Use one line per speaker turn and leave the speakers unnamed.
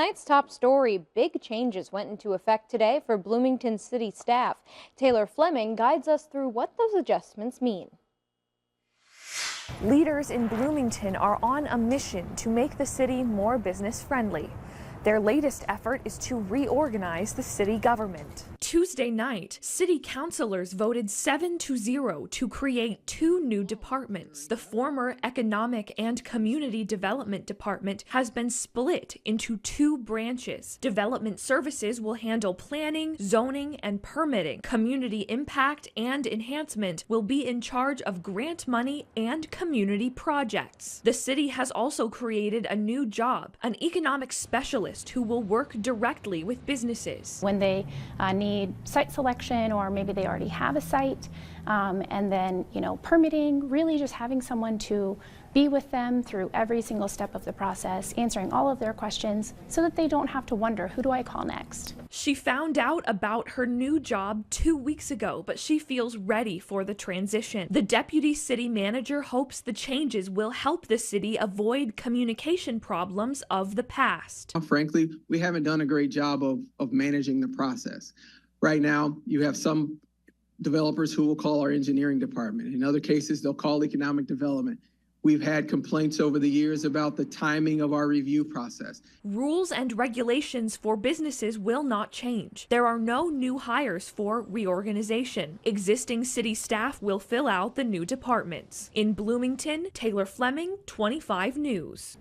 Tonight's top story, big changes went into effect today for Bloomington city staff. Taylor Fleming guides us through what those adjustments mean.
Leaders in Bloomington are on a mission to make the city more business friendly. Their latest effort is to reorganize the city government. Tuesday night, city councilors voted 7-0 to create two new departments. The former Economic and Community Development Department has been split into two branches. Development Services will handle planning, zoning, and permitting. Community Impact and Enhancement will be in charge of grant money and community projects. The city has also created a new job, an economic specialist who will work directly with businesses.
When they need site selection, or maybe they already have a site, and then permitting, really just having someone to be with them through every single step of the process, answering all of their questions so that they don't have to wonder, who do I call next?
She found out about her new job 2 weeks ago, but she feels ready for the transition. The deputy city manager hopes the changes will help the city avoid communication problems of the past.
Frankly, we haven't done a great job of managing the process. Right now, you have some developers who will call our engineering department. In other cases, they'll call economic development. We've had complaints over the years about the timing of our review process.
Rules and regulations for businesses will not change. There are no new hires for reorganization. Existing city staff will fill out the new departments. In Bloomington, Taylor Fleming, 25 News.